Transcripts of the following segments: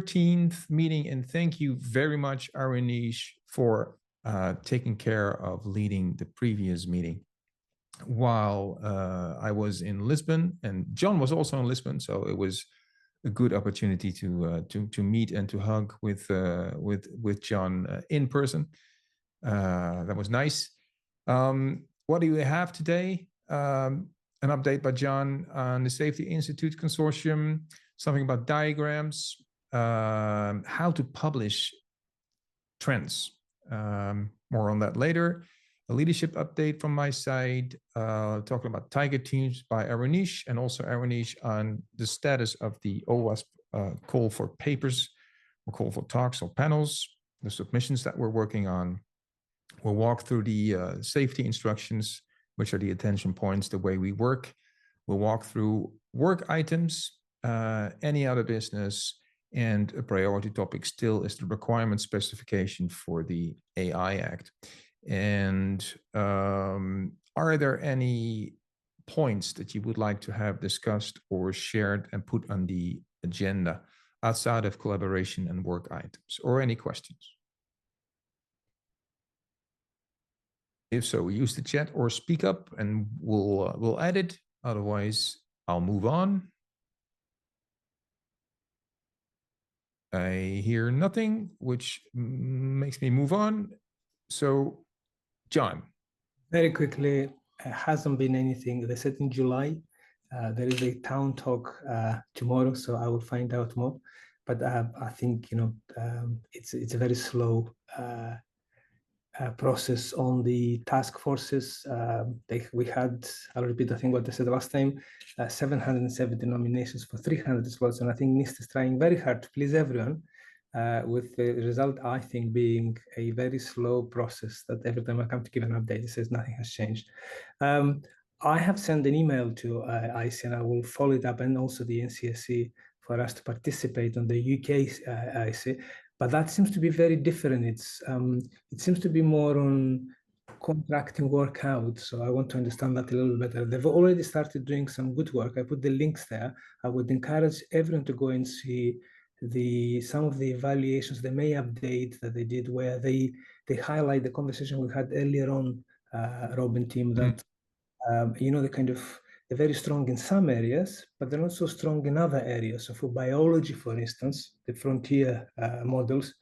13th meeting, and thank you very much, Aranish, for taking care of leading the previous meeting while I was in Lisbon, and John was also in Lisbon, so it was a good opportunity to meet and to hug with John in person. That was nice. What do you have today? An update by John on the Safety Institute Consortium, something about diagrams, how to publish trends. More on that later. A leadership update from my side, talking about Tiger Teams by Aranish, and also Aranish on the status of the OWASP call for papers, or call for talks or panels, the submissions that we're working on. We'll walk through the safety instructions, which are the attention points, the way we work. We'll walk through work items, any other business, and a priority topic still is the requirement specification for the AI Act. And are there any points that you would like to have discussed or shared and put on the agenda outside of collaboration and work items, or any questions? If so, use the chat or speak up and we'll add it. Otherwise, I'll move on. I hear nothing, which makes me move on. So, John. Very quickly, hasn't been anything. They said in July, there is a town talk tomorrow, so I will find out more. But I think, it's a very slow process on the task forces. We had, I'll repeat, I think what they said last time, 770 nominations for 300 slots, and I think NIST is trying very hard to please everyone, with the result, I think, being a very slow process that every time I come to give an update, it says nothing has changed. I have sent an email to IC, and I will follow it up, and also the NCSC, for us to participate on the UK IC. But that seems to be very different. It seems to be more on contracting work out. So I want to understand that a little better. They've already started doing some good work. I put the links there. I would encourage everyone to go and see some of the evaluations, the May update that they did, where they highlight the conversation we had earlier on, Robin team, that they're very strong in some areas, but they're not so strong in other areas. So for biology, for instance, the frontier models,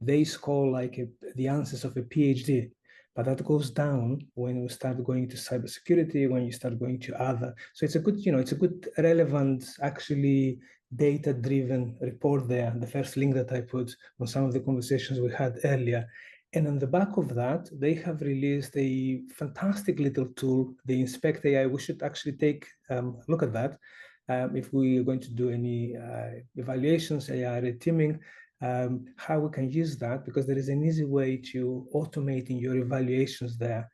they score like the answers of a PhD, but that goes down when we start going to cybersecurity, when you start going to other. So it's a good, it's a good, relevant, actually data-driven report there. The first link that I put on some of the conversations we had earlier. And on the back of that, they have released a fantastic little tool, the Inspect AI. We should actually take a look at that. If we are going to do any evaluations, AI red teaming, how we can use that, because there is an easy way to automating your evaluations there.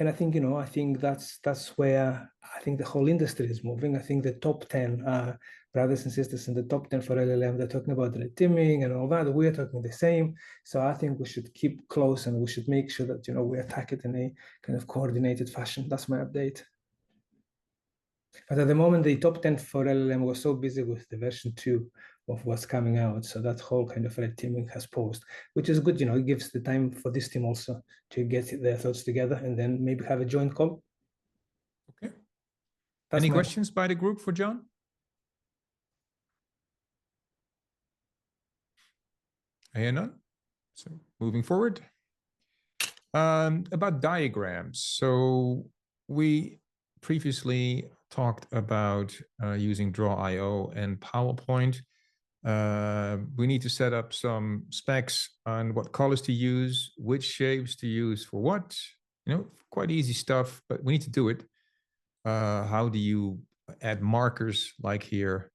And I think, I think that's where I think the whole industry is moving. I think the top 10 brothers and sisters in the top 10 for LLM, they're talking about red teaming and all that. We're talking the same. So I think we should keep close, and we should make sure that, we attack it in a kind of coordinated fashion. That's my update. But at the moment, the top 10 for LLM was so busy with the version 2 of what's coming out. So that whole kind of red teaming has paused, which is good. It gives the time for this team also to get their thoughts together and then maybe have a joint call. Okay. Any questions by the group for John? I hear none. So moving forward. About diagrams. So we previously talked about using Draw.io and PowerPoint. We need to set up some specs on what colors to use, which shapes to use for what. Quite easy stuff, but we need to do it. How do you add markers like here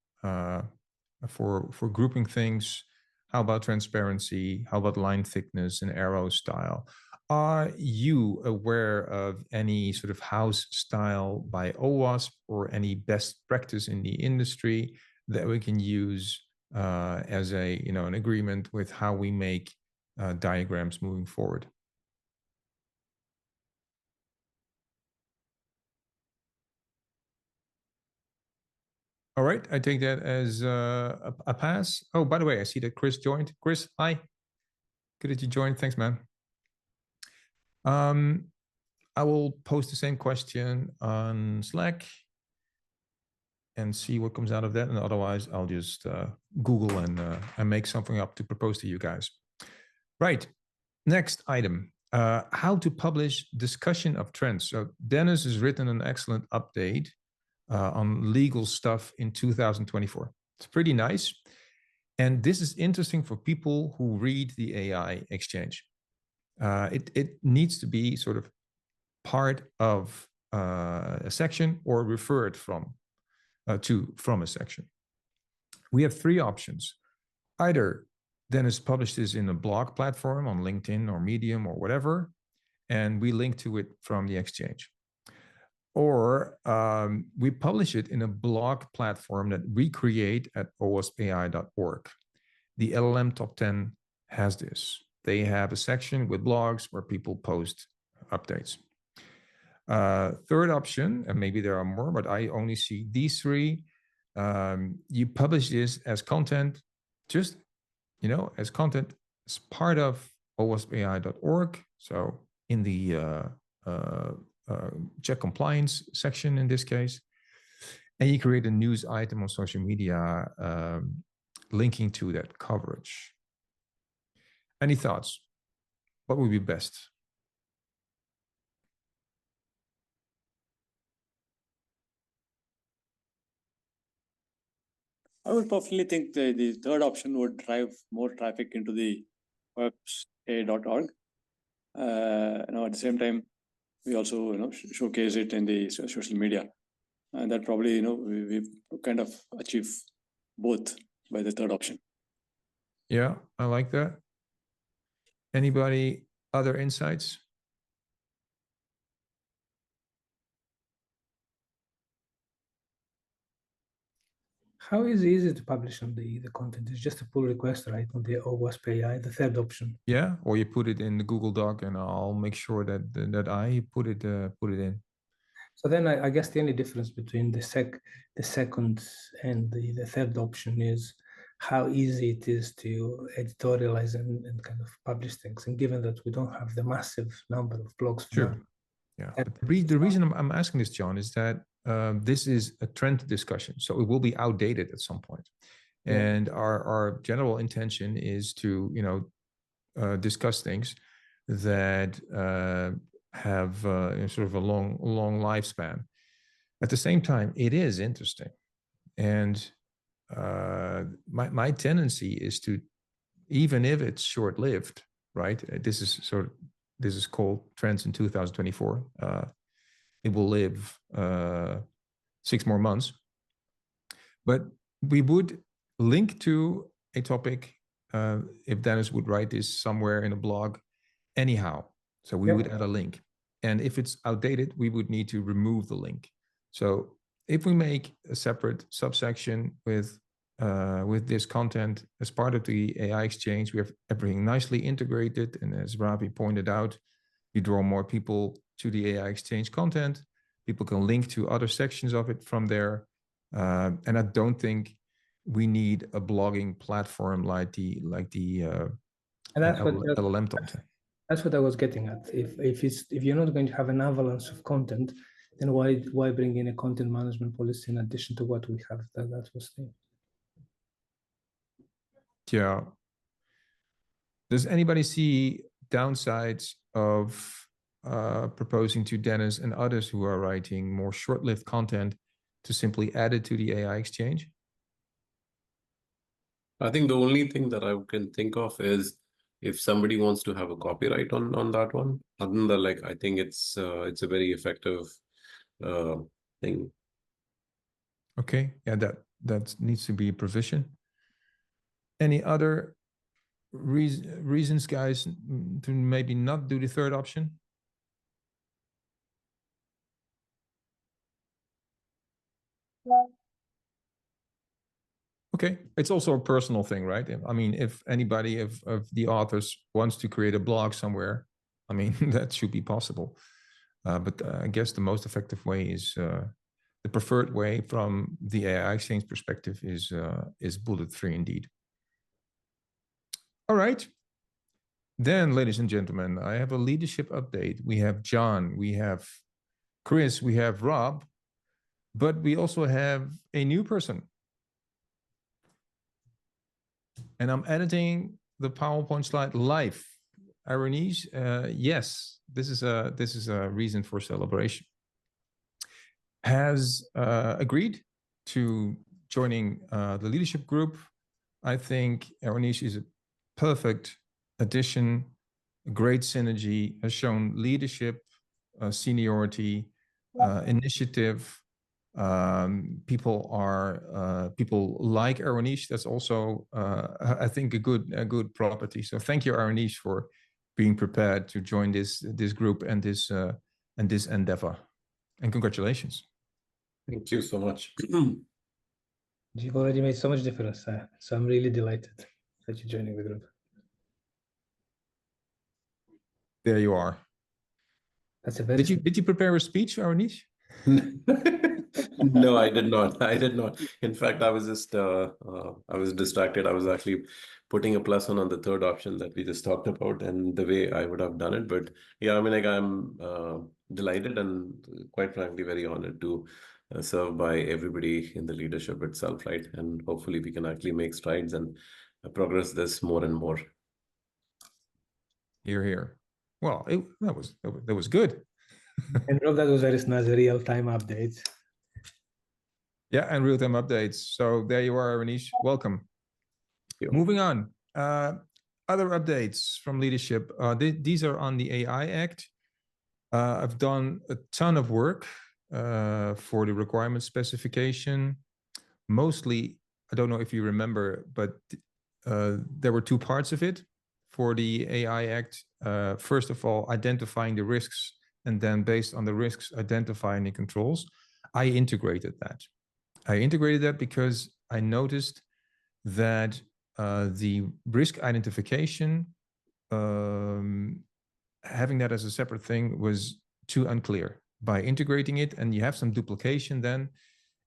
for grouping things? How about transparency? How about line thickness and arrow style? Are you aware of any sort of house style by OWASP or any best practice in the industry that we can use as an agreement with how we make diagrams moving forward? All right, I take that as a pass. Oh, by the way, I see that Chris joined. Chris, hi. Good that you joined. Thanks, man. I will post the same question on Slack and see what comes out of that. And otherwise, I'll just Google and make something up to propose to you guys. Right. Next item. How to publish discussion of trends. So Dennis has written an excellent update on legal stuff in 2024. It's pretty nice. And this is interesting for people who read the AI Exchange. It needs to be sort of part of a section or referred from a section. We have three options. Either Dennis published this in a blog platform on LinkedIn or Medium or whatever, and we link to it from the Exchange. Or we publish it in a blog platform that we create at owaspai.org. The LLM Top 10 has this. They have a section with blogs where people post updates. Third option, and maybe there are more, but I only see these three. You publish this as content, just, as content as part of owaspai.org. So in the check compliance section in this case, and you create a news item on social media linking to that coverage. Any thoughts? What would be best? I would probably think the third option would drive more traffic into the OWASP.org. At the same time, we also showcase it in the social media, and that probably we kind of achieve both by the third option. Yeah, I like that. Anybody other insights? How easy to publish on the content? It's just a pull request, right, on the OWASP AI, the third option. Yeah, or you put it in the Google Doc, and I'll make sure that I put it in. So then I guess the only difference between the second and the third option is how easy it is to editorialize and kind of publish things. And given that we don't have the massive number of blogs, sure. Yeah, but the reason I'm asking this, John, is that this is a trend discussion, so it will be outdated at some point. Yeah. And our general intention is to discuss things that have sort of a long lifespan. At the same time, it is interesting, and my tendency is to, even if it's short-lived, right? This is called Trends in 2024. It will live 6 more months, but we would link to a topic if Dennis would write this somewhere in a blog anyhow. So we would add a link, and if it's outdated, we would need to remove the link. So if we make a separate subsection with this content as part of the AI Exchange, we have everything nicely integrated. And as Ravi pointed out, you draw more people to the AI Exchange content. People can link to other sections of it from there. And I don't think we need a blogging platform like the and that's LLM Top 10. That's what I was getting at. If you're not going to have an avalanche of content, then why bring in a content management policy in addition to what we have? That was the... Yeah. Does anybody see downsides of proposing to Dennis and others who are writing more short-lived content to simply add it to the AI Exchange? I think the only thing that I can think of is if somebody wants to have a copyright on that one. Other than that, I think it's a very effective thing. Okay, yeah, that needs to be a provision. Any other reasons, guys, to maybe not do the third option? Okay, it's also a personal thing, right? I mean, if anybody of the authors wants to create a blog somewhere, I mean, that should be possible. But I guess the most effective way is the preferred way from the AI Exchange perspective is bullet-free indeed. All right. Then, ladies and gentlemen, I have a leadership update. We have John, we have Chris, we have Rob, but we also have a new person. And I'm editing the PowerPoint slide live. Ironies, yes, this is a reason for celebration. Has agreed to joining the leadership group. I think Ironies is a perfect addition, great synergy, has shown leadership, seniority, initiative. People like Ironish. That's also I think a good property. So thank you, Ironish, for being prepared to join this group and this endeavor. And congratulations. Thank you so much. You've already made so much difference, so I'm really delighted that you're joining the group. There you are. That's a very. Did you prepare a speech, Aranish? No, I did not. I did not. In fact, I was just I was distracted. I was actually putting a plus on the third option that we just talked about and the way I would have done it. But yeah, I mean, like I'm delighted and quite frankly very honored to serve by everybody in the leadership itself, right? And hopefully we can actually make strides and progress this more and more. Hear, hear. Well, that was good. And Rob, that was very nice, real-time updates. Yeah, and real-time updates. So there you are, Anish. Welcome. Moving on. Other updates from leadership. These are on the AI Act. I've done a ton of work for the requirement specification. Mostly, I don't know if you remember, but there were two parts of it for the AI Act. First of all, identifying the risks, and then based on the risks, identifying the controls. I integrated that because I noticed that the risk identification, having that as a separate thing was too unclear. By integrating it, and you have some duplication, then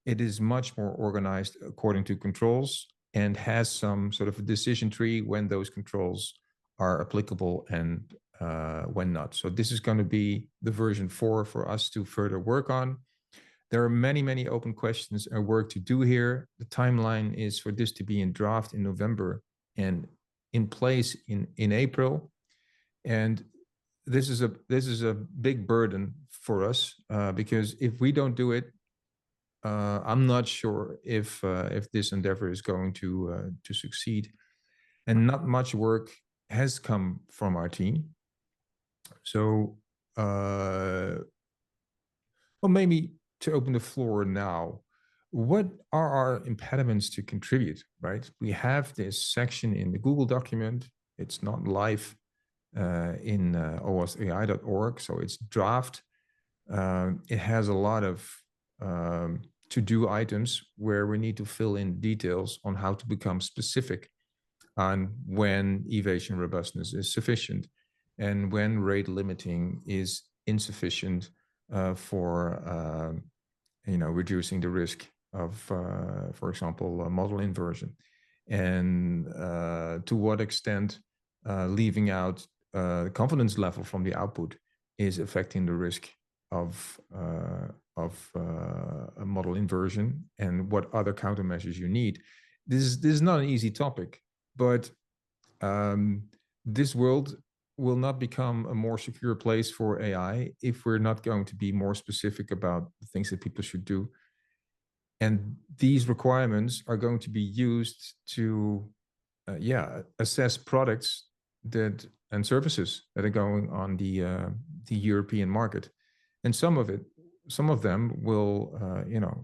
it is much more organized according to controls and has some sort of a decision tree when those controls are applicable and when not. So this is going to be the version 4 for us to further work on. There are many open questions and work to do here. The timeline is for this to be in draft in November and in place in April. And this is a big burden for us because if we don't do it, I'm not sure if this endeavor is going to succeed. And not much work has come from our team. So, well, maybe to open the floor now, what are our impediments to contribute, right? We have this section in the Google document. It's not live in owaspai.org, so it's draft. It has a lot of to-do items where we need to fill in details on how to become specific on when evasion robustness is sufficient and when rate limiting is insufficient for reducing the risk of, for example, model inversion, and to what extent leaving out the confidence level from the output is affecting the risk of a model inversion, and what other countermeasures you need. This is not an easy topic, but this world will not become a more secure place for AI if we're not going to be more specific about the things that people should do. And these requirements are going to be used to, assess products and services that are going on the European market. And some of them will,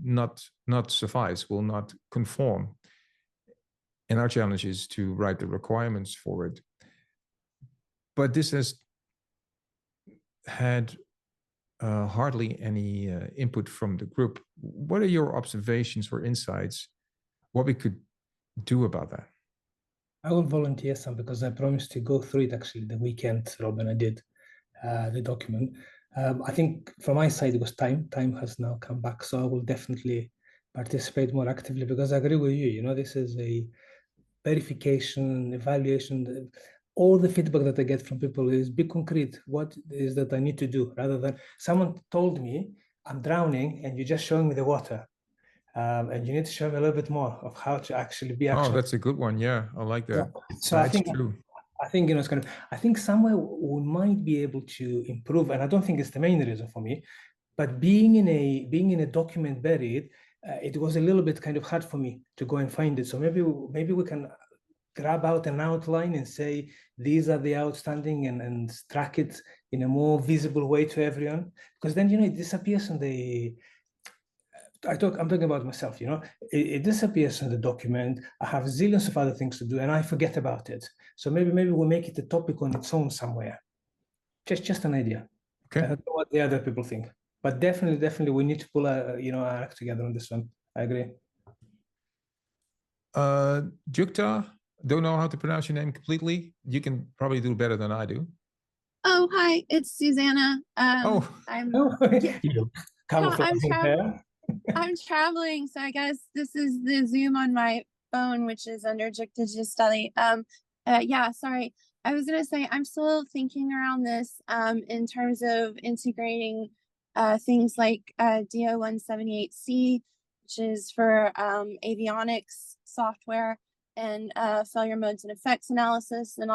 not suffice, will not conform. And our challenge is to write the requirements for it. But this has had hardly any input from the group. What are your observations or insights? What we could do about that? I will volunteer some because I promised to go through it actually the weekend, Rob, and I did the document. I think from my side, it was time. Time has now come back. So I will definitely participate more actively because I agree with you. You know, this is a verification, evaluation. All the feedback that I get from people is be concrete. What is that I need to do rather than someone told me I'm drowning and you're just showing me the water. And you need to show me a little bit more of how to actually be Oh, that's a good one. Yeah, I like that. So I think true. I think it's kind of. I think somewhere we might be able to improve, and I don't think it's the main reason for me. But being in a document buried, it was a little bit kind of hard for me to go and find it. So maybe we can grab out an outline and say these are the outstanding and track it in a more visible way to everyone. Because then it disappears on the. I'm talking about myself, it disappears in the document. I have zillions of other things to do and I forget about it. So maybe we'll make it a topic on its own somewhere. Just an idea. Okay. I don't know what the other people think, but definitely we need to pull our act together on this one. I agree. Jukta, don't know how to pronounce your name completely. You can probably do better than I do. Oh, hi, it's Susanna. I'm traveling, so I guess this is the Zoom on my phone, which is under Jukta Jistali. Yeah, sorry. I was gonna say I'm still thinking around this in terms of integrating things like DO178C, which is for avionics software, and failure modes and effects analysis, and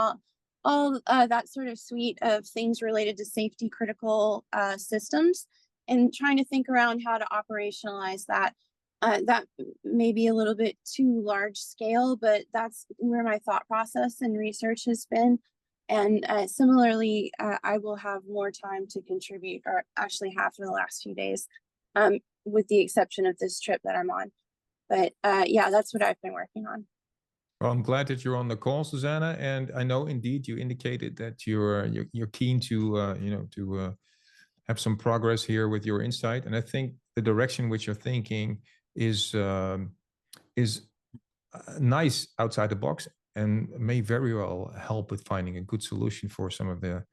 all that sort of suite of things related to safety critical systems, and trying to think around how to operationalize that. That may be a little bit too large scale, but that's where my thought process and research has been. And similarly, I will have more time to contribute, or actually have for the last few days, with the exception of this trip that I'm on. But yeah, that's what I've been working on. Well, I'm glad that you're on the call, Susanna, and I know indeed you indicated that you're keen to have some progress here with your insight, and I think the direction which you're thinking is nice outside the box and may very well help with finding a good solution for some of the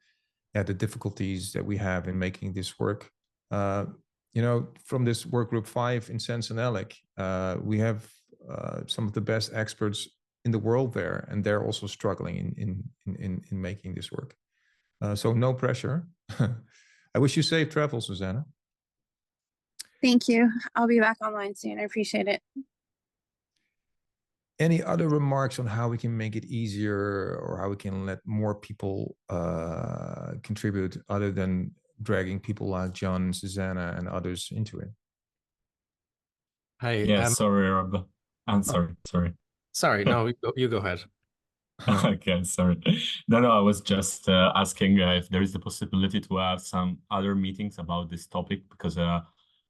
difficulties that we have in making this work. From this work group 5 in Sensenelec, we have some of the best experts in the world there, and they're also struggling in making this work. So no pressure. I wish you safe travel, Susanna. Thank you. I'll be back online soon. I appreciate it. Any other remarks on how we can make it easier, or how we can let more people contribute other than dragging people like John, Susanna, and others into it? Hi. Yeah, sorry, Rob. I'm sorry. Sorry, no, you go ahead. Okay, sorry. No, I was just asking if there is the possibility to have some other meetings about this topic, because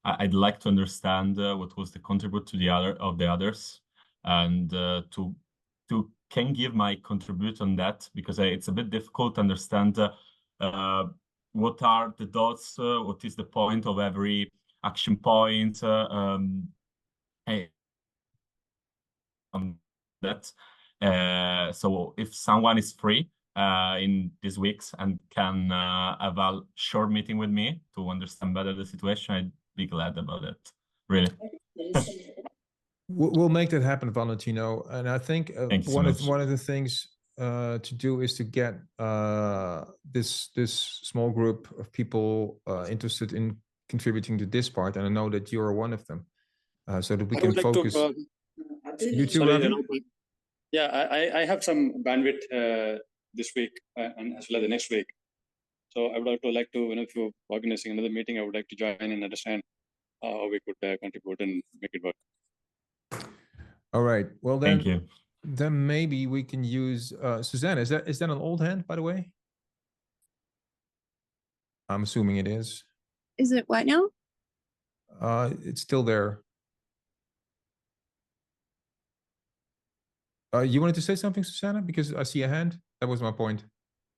I'd like to understand what was the contribute to the others, and to can give my contribute on that, because it's a bit difficult to understand what are the dots, what is the point of every action point, on that. So if someone is free in these weeks and can have a short meeting with me to understand better the situation, I'd be glad about it. Really. We'll make that happen, Valentino. And I think one of the things to do is to get this small group of people interested in contributing to this part, and I know that you are one of them, so that we can focus. You too, Ravi? Yeah, I have some bandwidth this week and as well as the next week. So I would like to, if you're organizing another meeting, I would like to join and understand how we could contribute and make it work. All right. Well, then, thank you. Then maybe we can use Susanna. Is that an old hand, by the way? I'm assuming it is. Is it what now? It's still there. You wanted to say something, Susanna? Because I see a hand. That was my point.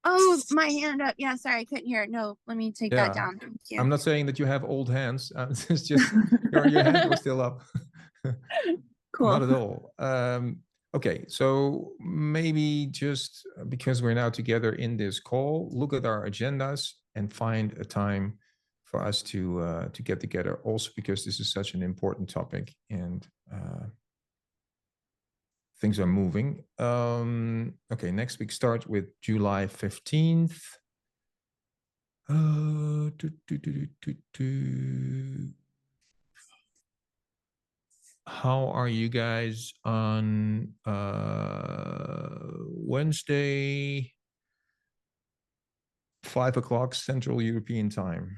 Oh, my hand up. Yeah, sorry, I couldn't hear it. No, let me take that down. Thank you. I'm not saying that you have old hands. It's just your hand was still up. Cool. Not at all. Okay, so maybe just because we're now together in this call, look at our agendas and find a time for us to get together, also because this is such an important topic and things are moving. Okay, next week starts with July 15th. How are you guys on Wednesday, 5 o'clock Central European Time?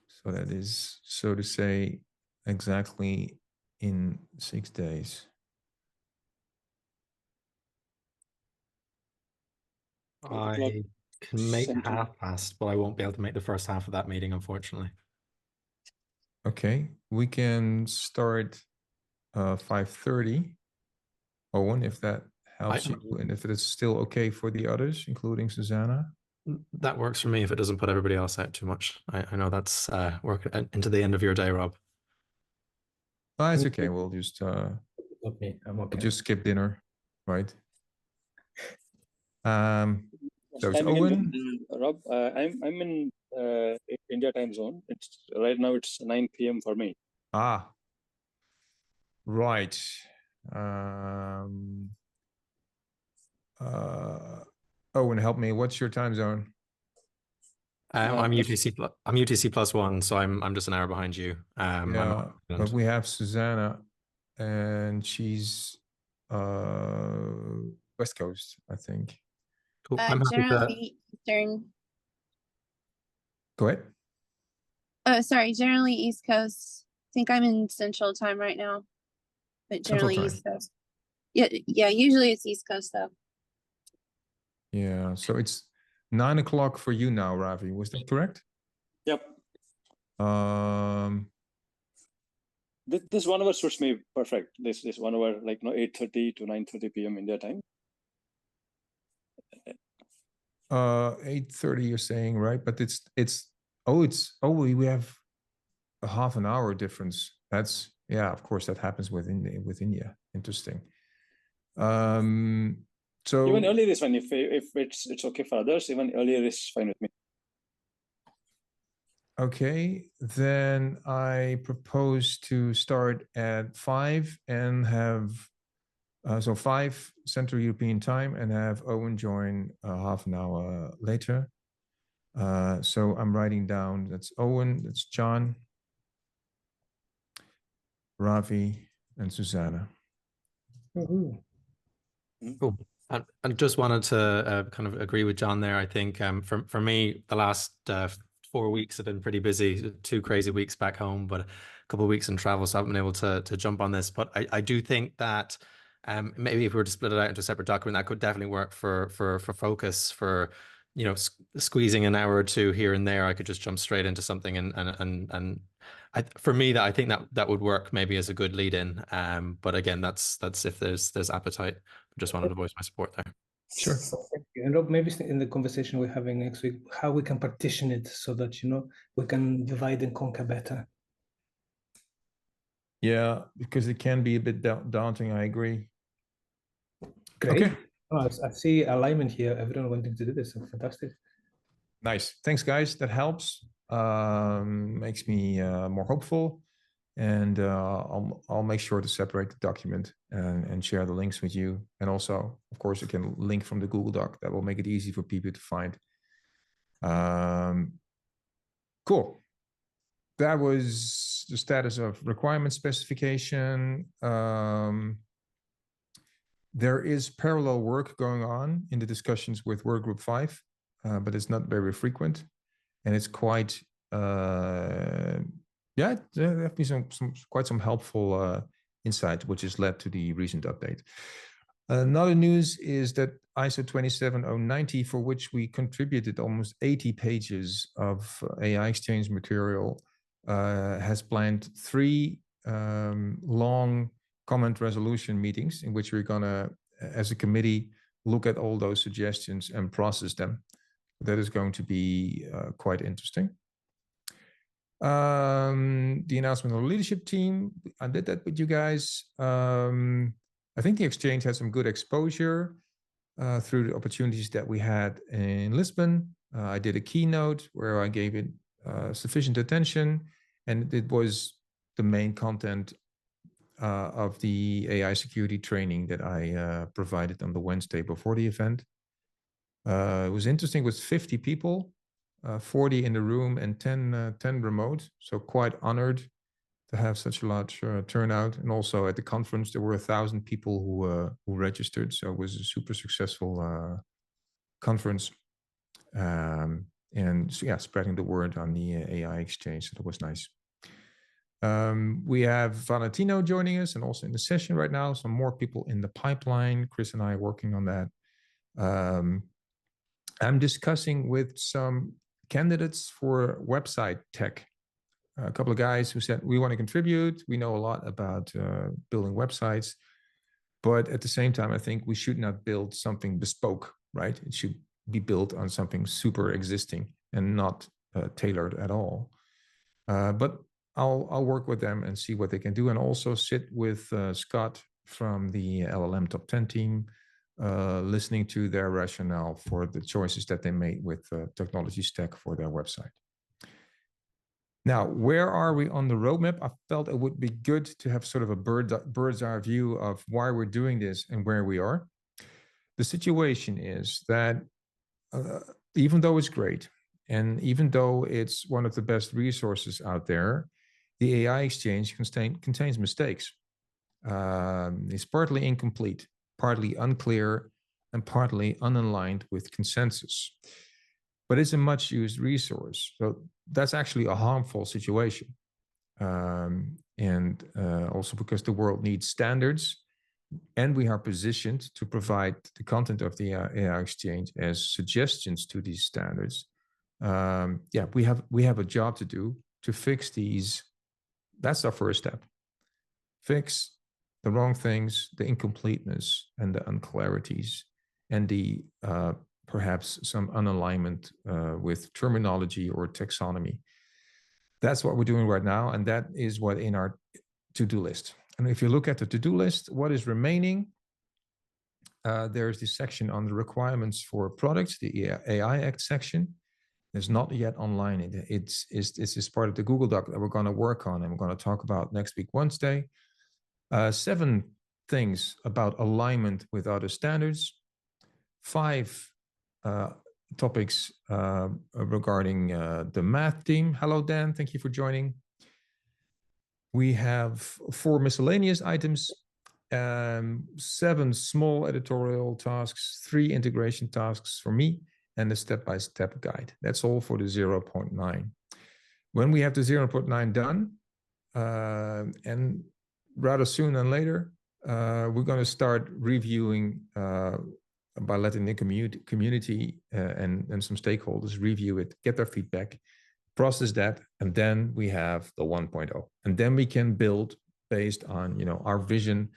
So that is, so to say, exactly in 6 days. I can make 1/2 but I won't be able to make the first half of that meeting, unfortunately. Okay, we can start 5:30. Owen, if that helps you, and if it is still okay for the others, including Susanna. That works for me if it doesn't put everybody else out too much. I know that's work into the end of your day, Rob. Oh, it's okay. We'll just Okay, I'm okay. we'll just skip dinner, right? So it's Timing Owen. Rob, I'm in India time zone. It's right now. It's 9 p.m. for me. Ah, right. Owen, help me. What's your time zone? I'm UTC. I'm UTC +1, so I'm just an hour behind you. Yeah, but we have Susanna, and she's West Coast, I think. Cool. I'm happy to. Generally Eastern. Go ahead. Oh, sorry, generally East Coast. I think I'm in Central Time right now, but generally East Coast. Yeah, usually it's East Coast though. Yeah, so it's 9 o'clock for you now, Ravi. Was that correct? Yep. This 1 hour suits me perfect. This 1 hour, like 8:30 to 9:30 p.m. India time. 8:30 you're saying, right? But we have a half an hour difference. That's, yeah, of course that happens with India. Interesting. So Even earlier is fine. If it's okay for others, even earlier is fine with me. okay, then I propose to start at 5 and have so 5 Central European Time, and have Owen join half an hour later. So I'm writing down, that's Owen, that's John, Ravi, and Susanna. Cool. I just wanted to kind of agree with John there. I think for me, the last 4 weeks have been pretty busy, 2 crazy weeks back home, but a couple of weeks in travel, so I haven't been able to jump on this. But I do think that maybe if we were to split it out into a separate document, that could definitely work for focus, for squeezing an hour or two here and there. I could just jump straight into something, and for me, that I think that would work maybe as a good lead in. But again, that's if there's appetite. I just wanted to voice my support there. Sure. Thank you. And Rob, maybe in the conversation we're having next week, how we can partition it so that we can divide and conquer better. Yeah, because it can be a bit daunting. I agree. Great. Okay. Oh, I see alignment here. Everyone wanting to do this. Fantastic. Nice. Thanks, guys. That helps. Makes me more hopeful. And I'll make sure to separate the document and share the links with you. And also, of course, you can link from the Google Doc. That will make it easy for people to find. Cool. That was the status of requirement specification. There is parallel work going on in the discussions with Workgroup 5, but it's not very frequent. And it's quite... yeah, there have been quite some helpful insight, which has led to the recent update. Another news is that ISO 27090, for which we contributed almost 80 pages of AI Exchange material, has planned 3 long comment resolution meetings in which we're gonna, as a committee, look at all those suggestions and process them. That is going to be quite interesting. The announcement of the leadership team, I did that with you guys. I think the exchange had some good exposure through the opportunities that we had in Lisbon. I did a keynote where I gave it sufficient attention, and it was the main content of the AI security training that I provided on the Wednesday before the event. It was interesting. It was 50 people, 40 in the room and 10 remote. So quite honored to have such a large turnout. And also at the conference, there were 1,000 people who registered. So it was a super successful conference. And so, yeah, spreading the word on the AI Exchange. So that was nice. We have Valentino joining us and also in the session right now. Some more people in the pipeline. Chris and I are working on that. I'm discussing with some candidates for website tech. A couple of guys who said, we want to contribute. We know a lot about building websites. But at the same time, I think we should not build something bespoke, right? It should be built on something super existing and not tailored at all. But I'll work with them and see what they can do, and also sit with Scott from the LLM Top 10 team, listening to their rationale for the choices that they made with technology stack for their website. Now, where are we on the roadmap? I felt it would be good to have sort of a bird's eye view of why we're doing this and where we are. The situation is that even though it's great, and even though it's one of the best resources out there, the AI Exchange contains mistakes. It's partly incomplete, partly unclear, and partly unaligned with consensus. But it's a much used resource. So that's actually a harmful situation. And also because the world needs standards, and we are positioned to provide the content of the AI Exchange as suggestions to these standards. Yeah, we have a job to do to fix these. That's our first step. Fix the wrong things, the incompleteness and the unclarities, and the perhaps some unalignment with terminology or taxonomy. That's what we're doing right now, and that is what in our to-do list. And if you look at the to-do list, what is remaining? There's this section on the requirements for products, the AI Act section. It's not yet online. It's part of the Google Doc that we're going to work on, and we're going to talk about next week, Wednesday. 7 things about alignment with other standards. 5 topics regarding the math team. Hello, Dan. Thank you for joining. We have 4 miscellaneous items, 7 small editorial tasks, 3 integration tasks for me, and a step-by-step guide. That's all for the 0.9. When we have the 0.9 done, and rather soon than later, we're going to start reviewing by letting the community and some stakeholders review it, get their feedback, process that, and then we have the 1.0. And then we can build based on our vision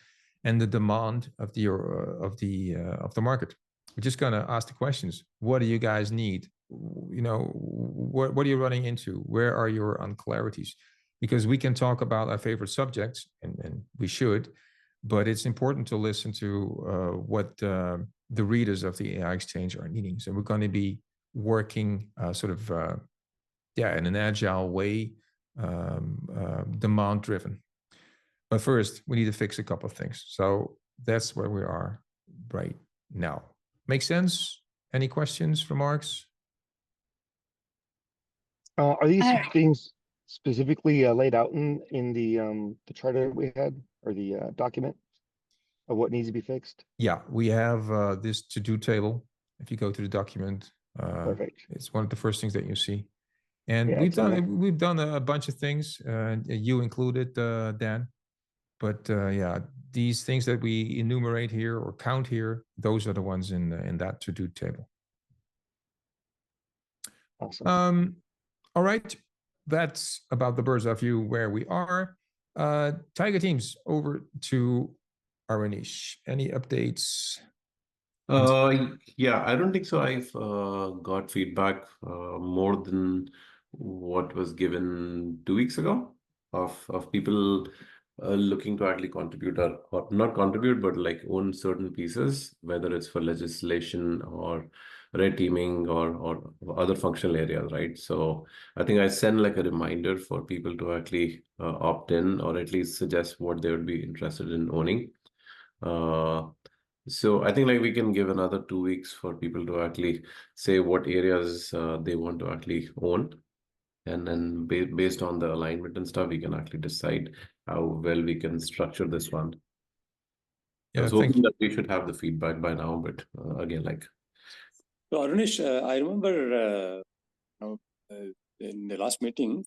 and the demand of the market. We're just going to ask the questions. What do you guys need? What are you running into? Where are your unclarities? Because we can talk about our favorite subjects, and we should, but it's important to listen to what the readers of the AI Exchange are needing. So we're going to be working in an agile way, demand-driven. But first, we need to fix a couple of things. So that's where we are right now. Make sense? Any questions, remarks? Are these things specifically laid out in the charter we had, or the document of what needs to be fixed? Yeah, we have this to-do table. If you go to the document, Perfect. It's one of the first things that you see. And Yeah, we've done a bunch of things, you included, Dan. But yeah, these things that we enumerate here or count here, those are the ones in that to-do table. Awesome. All right, that's about the bird's eye view where we are. Tiger teams, over to Aranish. Any updates? Yeah, I don't think so. I've got feedback more than what was given 2 weeks ago of people looking to actually contribute or not contribute, but like own certain pieces, whether it's for legislation or red teaming or other functional areas, right? So I think I send like a reminder for people to actually opt in or at least suggest what they would be interested in owning. So I think like we can give another 2 weeks for people to actually say what areas they want to actually own. And then based on the alignment and stuff, we can actually decide how well we can structure this one. I Yeah, was thank hoping you. that we should have the feedback by now, but again, like. So Arunish, I remember in the last meeting,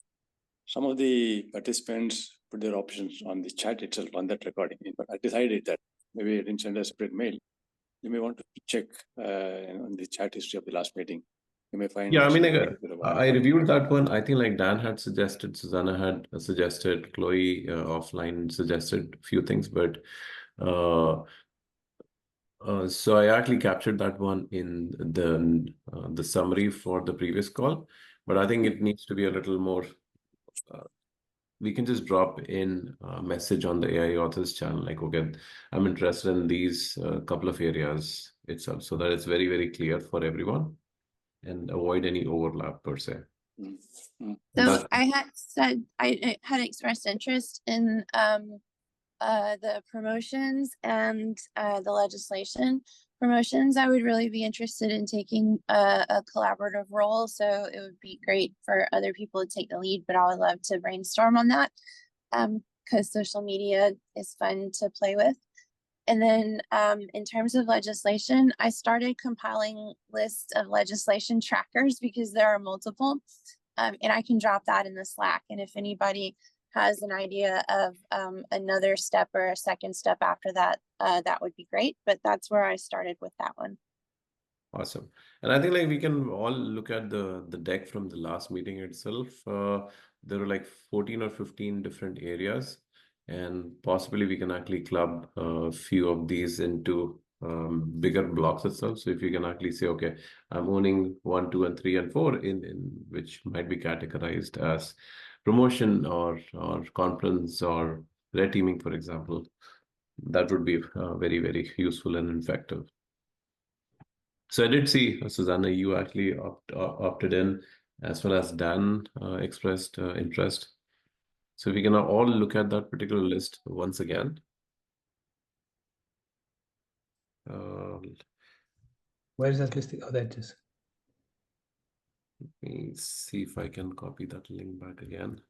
some of the participants put their options on the chat itself on that recording. But I decided that maybe I didn't send a separate mail. You may want to check on the chat history of the last meeting. You may find. Yeah, I mean, I reviewed that one. I think like Dan had suggested, Susanna had suggested, Chloe offline suggested a few things, but so I actually captured that one in the summary for the previous call, but I think it needs to be a little more. We can just drop in a message on the AI authors channel, like, okay, I'm interested in these couple of areas itself, so that it's very, very clear for everyone and avoid any overlap per se. So I had said I had expressed interest in the promotions and the legislation. Promotions, I would really be interested in taking a collaborative role. So it would be great for other people to take the lead, but I would love to brainstorm on that because social media is fun to play with. And then in terms of legislation, I started compiling lists of legislation trackers because there are multiple, and I can drop that in the Slack. And if anybody has an idea of another step or a second step after that, that would be great. But that's where I started with that one. Awesome. And I think like we can all look at the deck from the last meeting itself. There are like 14 or 15 different areas, and possibly we can actually club a few of these into bigger blocks itself. So if you can actually say, okay, I'm owning 1, 2, and 3, and 4 in which might be categorized as promotion or conference or red teaming, for example, that would be very, very useful and effective. So I did see, Susanna, you actually opted in, as well as Dan expressed interest. So we can all look at that particular list once again. Where is that listed? Oh, that is. Let me see if I can copy that link back again.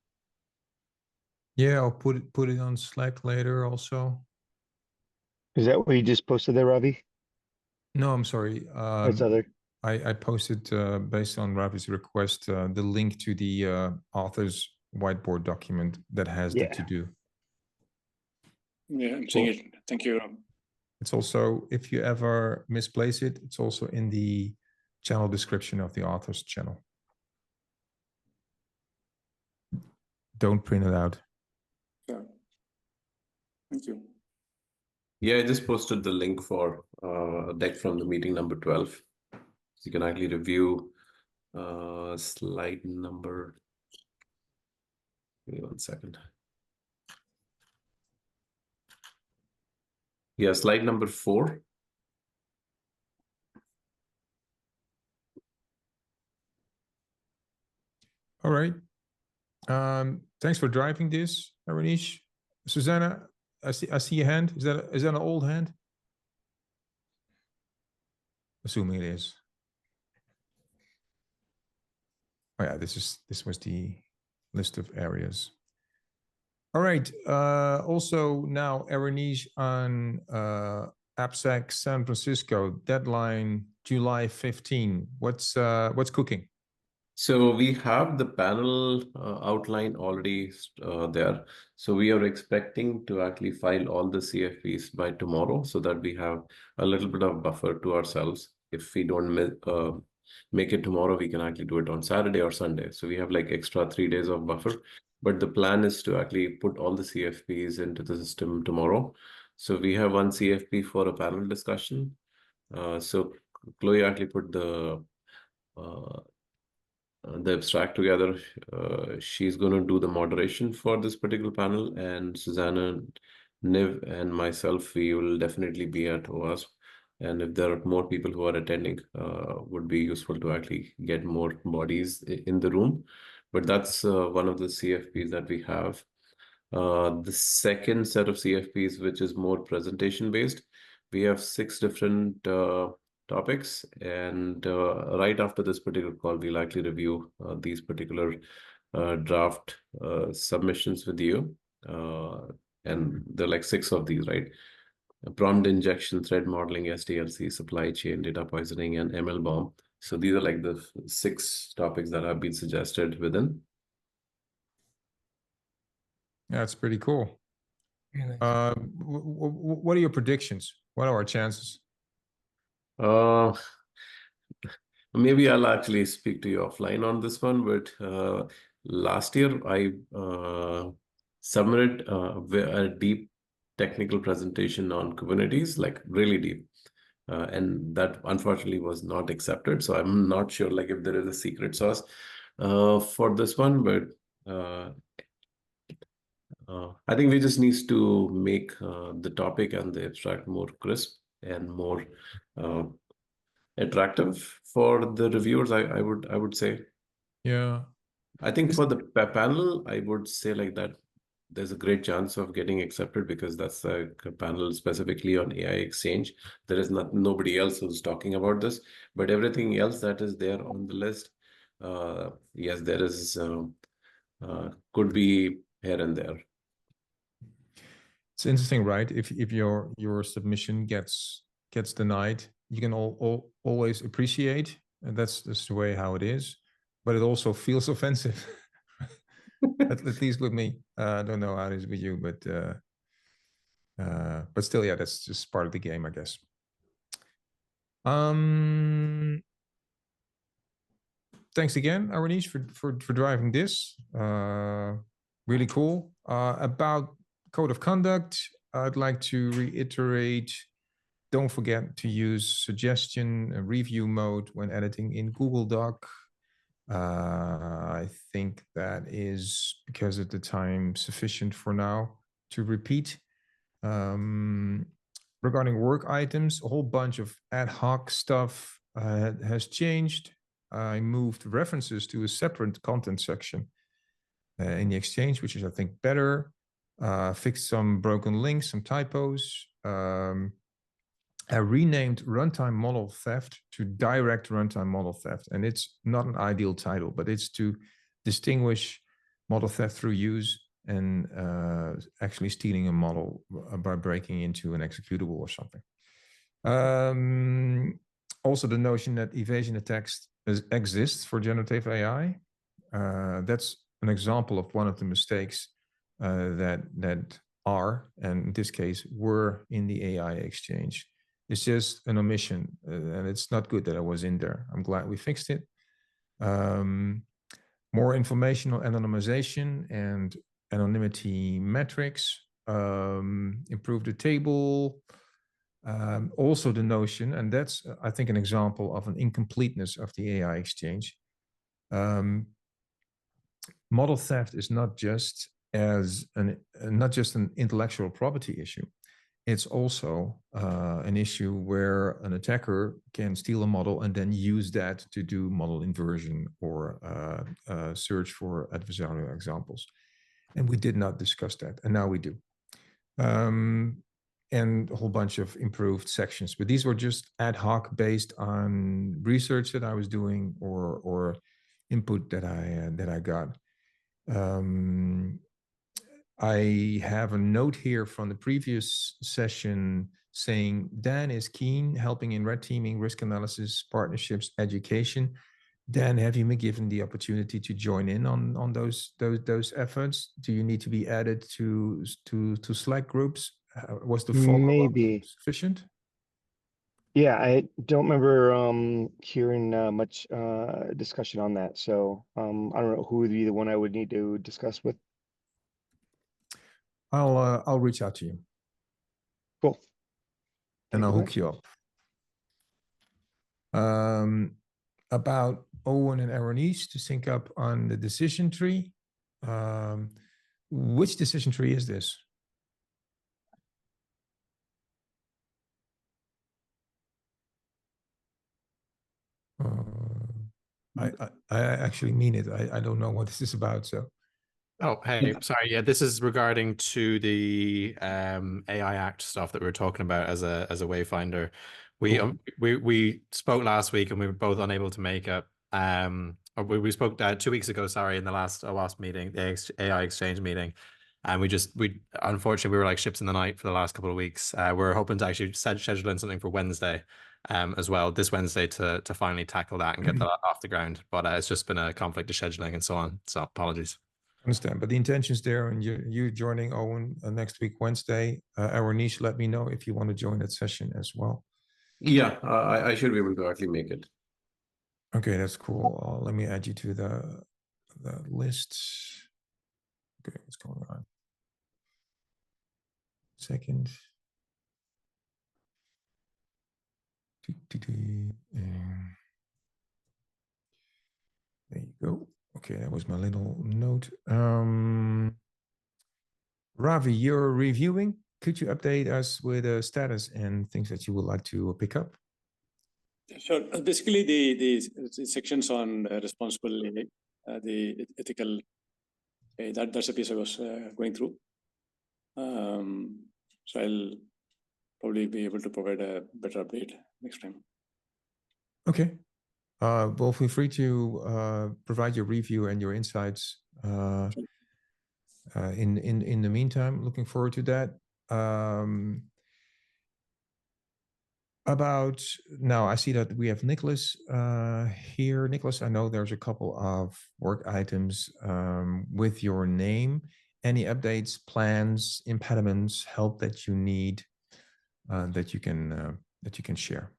Yeah, I'll put it on Slack later also. Is that what you just posted there, Ravi? No, I'm sorry. That's other. I posted based on Ravi's request the link to the author's whiteboard document that has the to-do. Yeah, I'm seeing it. Thank you, Rob. It's also, if you ever misplace it, it's also in the channel description of the author's channel. Don't print it out. Sure. Thank you. Yeah, I just posted the link for a deck from the meeting number 12. So you can actually review slide number. Give me 1 second. Yeah, slide number 4. All right. Thanks for driving this, Arunish. Susanna, I see your hand. Is that an old hand? Assuming it is. Oh yeah, this was the list of areas. All right. Also now, Arunish, on AppSec San Francisco, deadline July 15. What's cooking? So we have the panel outline already there. So we are expecting to actually file all the CFPs by tomorrow, so that we have a little bit of buffer to ourselves. If we don't make it tomorrow, we can actually do it on Saturday or Sunday. So we have like extra 3 days of buffer. But the plan is to actually put all the CFPs into the system tomorrow. So we have one CFP for a panel discussion. So Chloe actually put the the abstract together. She's going to do the moderation for this particular panel, and Susanna, Niv, and myself, we will definitely be at OWASP. And if there are more people who are attending, would be useful to actually get more bodies in the room. But that's one of the CFPs that we have. The second set of CFPs, which is more presentation based, we have 6 different topics, and right after this particular call, we'll actually review these particular draft submissions with you. And there are like 6 of these, right? Prompt injection, thread modeling, SDLC, supply chain, data poisoning, and ML bomb. So these are like the 6 topics that have been suggested within. Yeah, it's pretty cool. Really. What are your predictions? What are our chances? Maybe I'll actually speak to you offline on this one, but last year I submitted a deep technical presentation on Kubernetes, like really deep. And that unfortunately was not accepted. So I'm not sure like if there is a secret sauce for this one, but I think we just need to make the topic and the abstract more crisp and more attractive for the reviewers. I would say. Yeah. I think for the panel, I would say like that there's a great chance of getting accepted because that's a panel specifically on AI Exchange. There is nobody else who's talking about this, but everything else that is there on the list, yes, there is could be here and there. It's interesting, right? If your submission gets denied, you can always appreciate, and that's the way how it is, but it also feels offensive. at least with me. I don't know how it is with you, but still, yeah, that's just part of the game, I guess. Thanks again, Aranish, for driving this. Really cool. About code of conduct, I'd like to reiterate, don't forget to use suggestion and review mode when editing in Google Doc. I think that is, because of the time, sufficient for now to repeat. Regarding work items, a whole bunch of ad hoc stuff has changed. I moved references to a separate content section in the Exchange, which is, I think, better. Fixed some broken links, some typos. I renamed runtime model theft to direct runtime model theft. And it's not an ideal title, but it's to distinguish model theft through use and actually stealing a model by breaking into an executable or something. Also, the notion that evasion attacks exists for generative AI. That's an example of one of the mistakes that are, and in this case, were in the AI Exchange. It's just an omission, and it's not good that I was in there. I'm glad we fixed it. More information on anonymization and anonymity metrics. Improve the table. Also the notion, and that's, I think, an example of an incompleteness of the AI Exchange. Model theft is not just an intellectual property issue. It's also an issue where an attacker can steal a model and then use that to do model inversion or search for adversarial examples. And we did not discuss that, and now we do. And a whole bunch of improved sections, but these were just ad hoc based on research that I was doing or input that I got. I have a note here from the previous session saying Dan is keen helping in red teaming, risk analysis, partnerships, education. Dan, have you been given the opportunity to join in on those efforts? Do you need to be added to Slack groups? Was the follow-up sufficient? Yeah, I don't remember hearing much discussion on that. So I don't know who would be the one I would need to discuss with. I'll reach out to you. Cool. And I'll hook you up. about Owen and Aaronese to sync up on the decision tree. Which decision tree is this? I actually mean it. I don't know what this is about. So. Oh, hey, sorry. Yeah, this is regarding to the AI Act stuff that we were talking about as a wayfinder. We spoke last week and we were both unable to make it. Or we spoke 2 weeks ago, sorry, in the last OWASP meeting, the AI Exchange meeting. And we unfortunately we were like ships in the night for the last couple of weeks. We're hoping to actually schedule in something for Wednesday as well, this Wednesday to finally tackle that and get that off the ground. But it's just been a conflict of scheduling and so on. So apologies. Understand, but the intention's there, and you joining Owen next week, Wednesday. Our niche, let me know if you want to join that session as well. Yeah, I should be able to actually make it. Okay, that's cool. Let me add you to the list. Okay, what's going on? Second. There you go. Okay, that was my little note. Ravi, you're reviewing. Could you update us with the status and things that you would like to pick up? Sure. Basically, the sections on responsible AI, the ethical, that's a piece I was going through. So I'll probably be able to provide a better update next time. Okay. Well, feel free to provide your review and your insights in the meantime. Looking forward to that. About now, I see that we have Nicholas here. Nicholas, I know there's a couple of work items with your name. Any updates, plans, impediments, help that you need that you can share?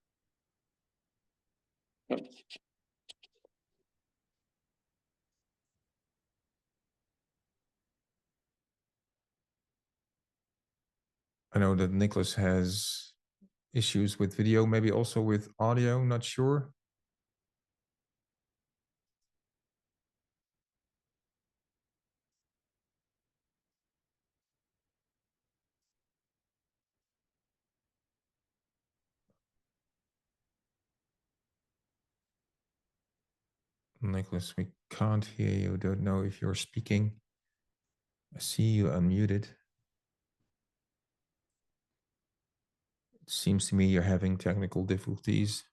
I know that Nicholas has issues with video, maybe also with audio, not sure. Nicholas, we can't hear you. Don't know if you're speaking. I see you unmuted. It seems to me you're having technical difficulties.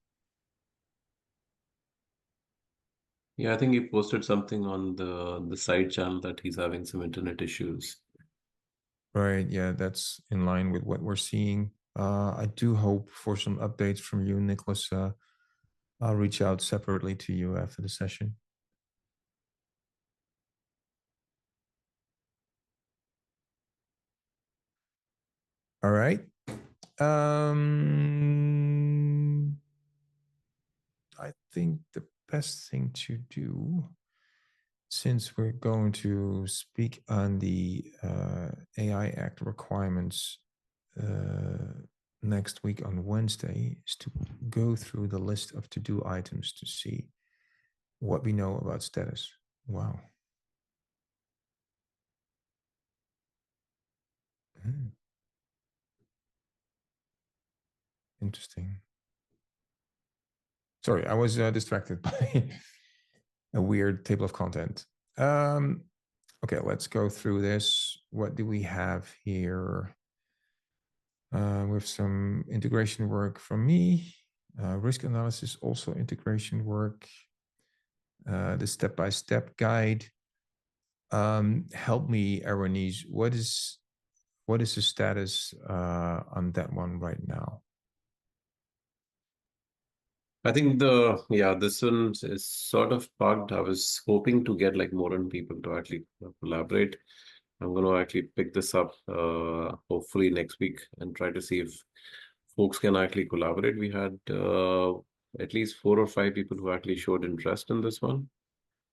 Yeah, I think he posted something on the side channel that he's having some internet issues. Right. Yeah, that's in line with what we're seeing. I do hope for some updates from you, Nicholas. I'll reach out separately to you after the session. All right. I think the best thing to do, since we're going to speak on the AI Act requirements next week on Wednesday, is to go through the list of to-do items to see what we know about status. Wow. Interesting. Sorry, I was distracted by a weird table of content. Okay, let's go through this. What do we have here? With some integration work from me, risk analysis, also integration work, the step-by-step guide. Help me, Aaronese, what is the status on that one right now? I think this one is sort of parked. I was hoping to get like more people to actually collaborate. I'm going to actually pick this up hopefully next week and try to see if folks can actually collaborate. We had at least 4 or 5 people who actually showed interest in this one.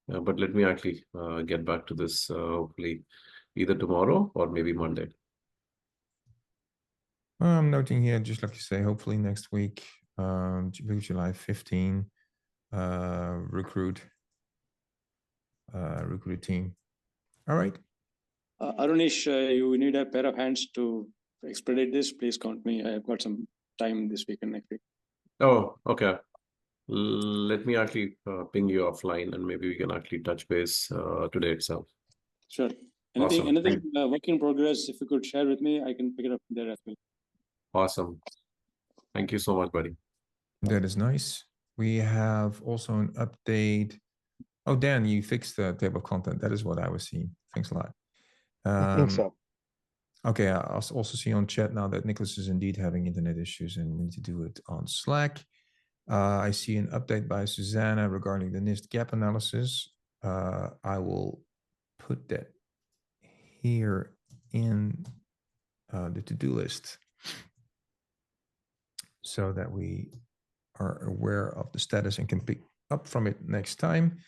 But let me actually get back to this hopefully either tomorrow or maybe Monday. I'm noting here, just like you say, hopefully next week, July 15. recruit team. All right. Arunish, you need a pair of hands to expedite this. Please count me. I've got some time this week and next week. Oh, okay. Let me actually ping you offline, and maybe we can actually touch base today itself. Sure. Awesome. Anything work in progress, if you could share with me, I can pick it up there as well. Awesome. Thank you so much, buddy. That is nice. We have also an update. Oh, Dan, you fixed the table of content. That is what I was seeing. Thanks a lot. I think so. Okay, I also see on chat now that Nicholas is indeed having internet issues and we need to do it on Slack. I see an update by Susanna regarding the NIST gap analysis. I will put that here in the to-do list so that we are aware of the status and can pick up from it next time.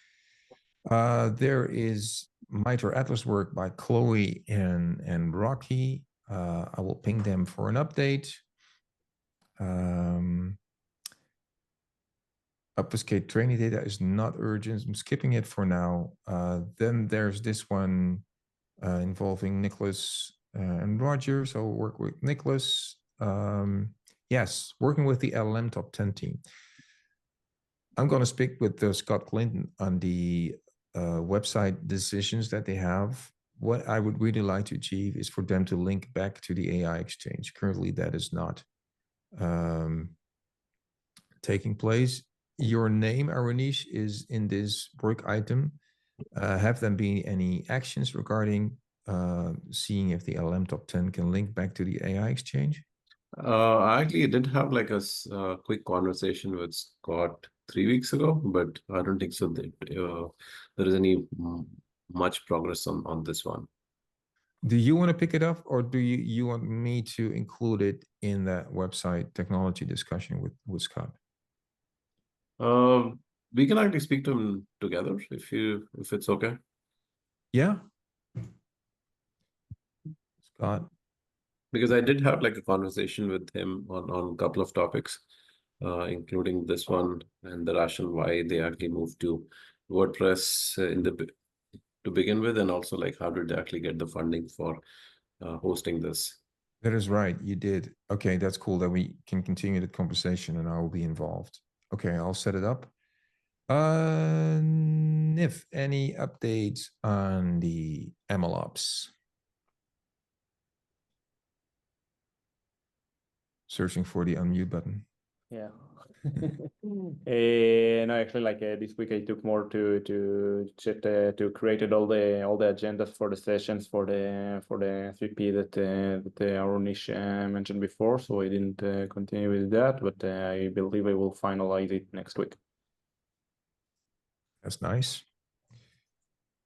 There is MITRE Atlas work by Chloe and Rocky. I will ping them for an update. Obfuscate training data is not urgent. I'm skipping it for now. Then there's this one involving Nicholas and Roger. So we'll work with Nicholas. Yes, working with the LLM top 10 team. I'm going to speak with Scott Clinton on the website decisions that they have. What I would really like to achieve is for them to link back to the AI exchange. Currently, that is not taking place. Your name, Arunish, is in this work item. Have there been any actions regarding seeing if the LLM top 10 can link back to the AI exchange? I actually did have like a quick conversation with Scott 3 weeks ago, but I don't think so that there is any much progress on this one. Do you want to pick it up, or do you want me to include it in that website technology discussion with Scott? We can actually speak to him together if it's okay. Yeah. Scott. Because I did have like a conversation with him on a couple of topics, including this one and the rationale why they actually moved to WordPress to begin with, and also like how did they actually get the funding for hosting this. That is right. You did. Okay, that's cool that we can continue the conversation and I will be involved. Okay, I'll set it up. If any updates on the MLOps? Searching for the unmute button. Yeah. No, actually, like this week I took more to check to created all the agendas for the sessions for the 3P that Arunish mentioned before. So I didn't continue with that, but I believe I will finalize it next week. That's nice.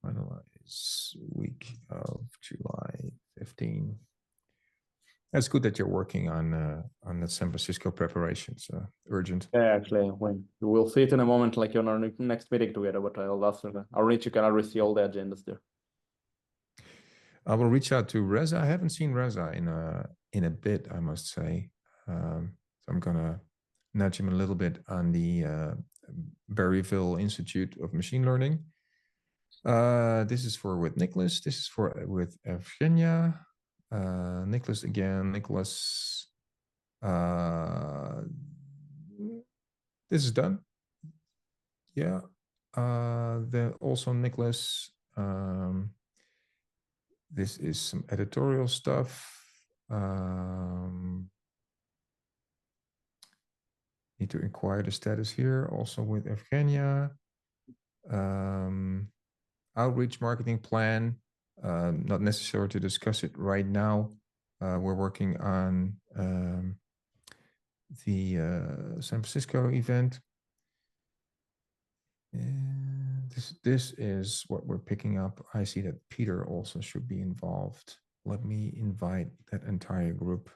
Finalize week of July 15. That's good that you're working on the San Francisco preparations. Urgent. Yeah, actually, when we'll see it in a moment, like on our next meeting together. But I'll ask Arunish, you can already see all the agendas there. I will reach out to Reza. I haven't seen Reza in a bit, I must say. So I'm gonna nudge him a little bit on the Berryville Institute of Machine Learning. This is with Nicholas. This is with Evgenia. Nicholas again. Nicholas. This is done. Yeah. Then also Nicholas. This is some editorial stuff. Need to inquire the status here. Also with Evgenia. Outreach marketing plan. Not necessary to discuss it right now. We're working on the San Francisco event. And this is what we're picking up. I see that Peter also should be involved. Let me invite that entire group.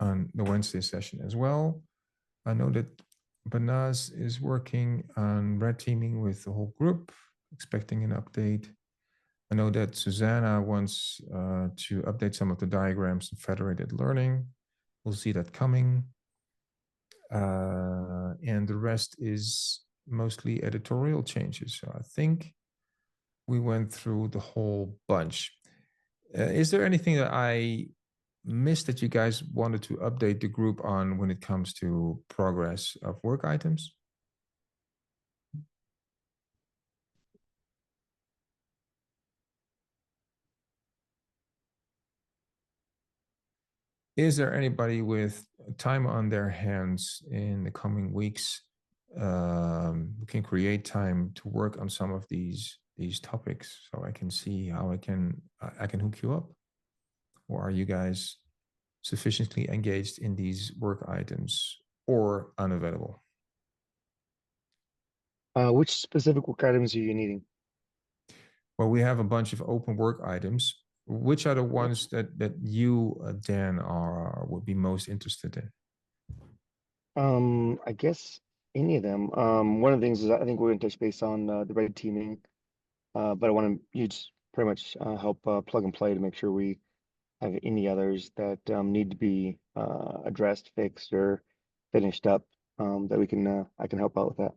On the Wednesday session as well. I know that Banaz is working on red teaming with the whole group, expecting an update. I know that Susanna wants to update some of the diagrams in federated learning. We'll see that coming. And the rest is mostly editorial changes. So I think we went through the whole bunch. Is there anything that I missed that you guys wanted to update the group on when it comes to progress of work items? Is there anybody with time on their hands in the coming weeks who can create time to work on some of these topics so I can see how I can hook you up? Or are you guys sufficiently engaged in these work items or unavailable? Which specific work items are you needing? Well, we have a bunch of open work items. Which are the ones that you, Dan, would be most interested in? I guess any of them. One of the things is I think we're going to touch base on the red teaming, but I want you just pretty much help plug and play to make sure we have any others that need to be addressed, fixed, or finished up that we can I can help out with that.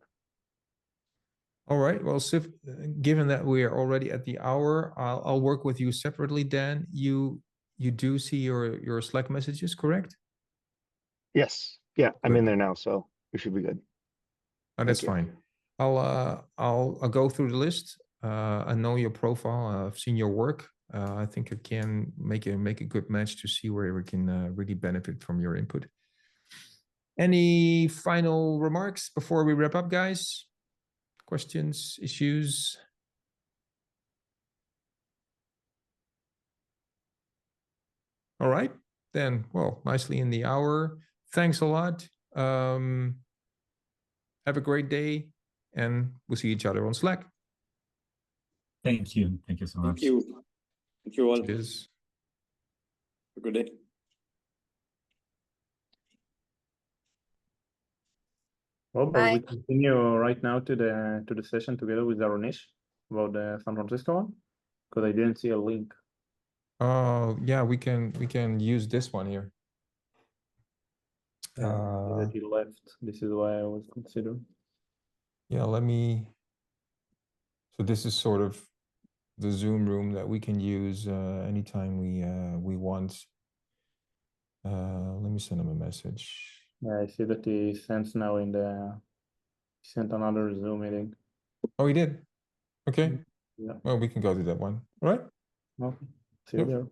All right. Well, Sif, given that we are already at the hour, I'll work with you separately, Dan. You do see your Slack messages, correct? Yes. Yeah, I'm Good. in there now, so we should be good. Oh, that's you. fine. I'll go through the list. I know your profile. I've seen your work. I think it can make a good match to see where we can really benefit from your input. Any final remarks before we wrap up, guys? Questions, issues? All right, then, well, nicely in the hour. Thanks a lot. Have a great day, and we'll see each other on Slack. Thank you. Thank you so much. Thank you. Thank you all. Cheers. Have a good day. Well, but Bye. we continue right now to the session together with Aronish about the San Francisco one, because I didn't see a link. Oh, yeah, we can use this one here. That you left. This is why I was considering. Yeah, so this is sort of the Zoom room that we can use anytime we want. Let me send him a message. Yeah, I see that he sent now he sent another Zoom meeting. Oh, he did? Okay. Yeah. Well, we can go to that one. All right. Okay. See you there.